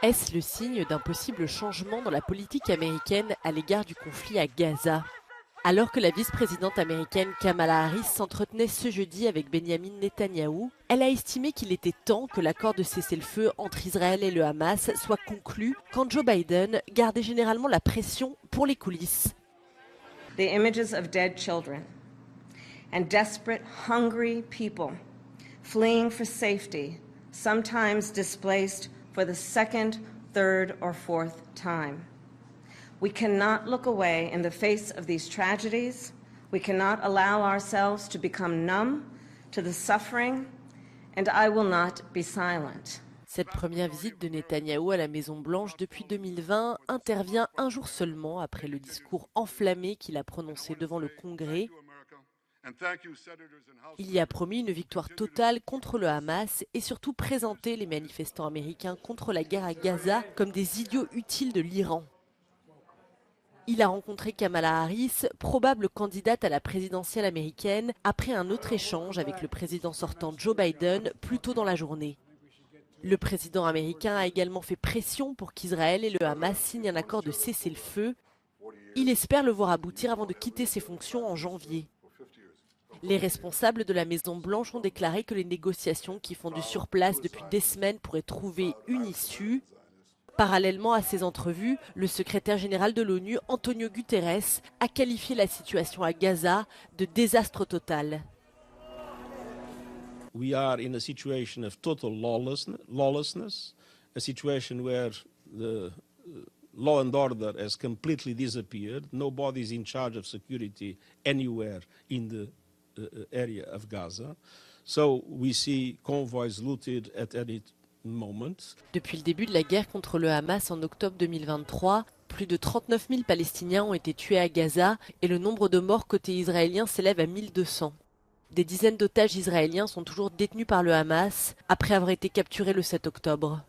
Est-ce le signe d'un possible changement dans la politique américaine à l'égard du conflit à Gaza? Alors que la vice-présidente américaine Kamala Harris s'entretenait ce jeudi avec Benjamin Netanyahou, elle a estimé qu'il était temps que l'accord de cessez-le-feu entre Israël et le Hamas soit conclu quand Joe Biden gardait généralement la pression pour les coulisses. The images of dead children and desperate, hungry people fleeing for safety, sometimes displaced for the second, third, or fourth time. We cannot look away in the face of these tragedies. We cannot allow ourselves to become numb to the suffering, and I will not be silent. Cette première visite de Netanyahou à la Maison-Blanche depuis 2020 intervient un jour seulement après le discours enflammé qu'il a prononcé devant le Congrès. Il y a promis une victoire totale contre le Hamas et surtout présenté les manifestants américains contre la guerre à Gaza comme des idiots utiles de l'Iran. Il a rencontré Kamala Harris, probable candidate à la présidentielle américaine, après un autre échange avec le président sortant Joe Biden plus tôt dans la journée. Le président américain a également fait pression pour qu'Israël et le Hamas signent un accord de cessez-le-feu. Il espère le voir aboutir avant de quitter ses fonctions en janvier. Les responsables de la Maison-Blanche ont déclaré que les négociations qui font du surplace depuis des semaines pourraient trouver une issue. Parallèlement à ces entrevues, le secrétaire général de l'ONU, Antonio Guterres, a qualifié la situation à Gaza de désastre total. We are in a situation of total lawlessness, a situation where the law and order has completely disappeared. Nobody is in charge of security anywhere in the area of Gaza. So we see convoys looted at any moment. Depuis le début de la guerre contre le Hamas en octobre 2023, plus de 39 000 Palestiniens ont été tués à Gaza et le nombre de morts côté israélien s'élève à 1200. Des dizaines d'otages israéliens sont toujours détenus par le Hamas après avoir été capturés le 7 octobre.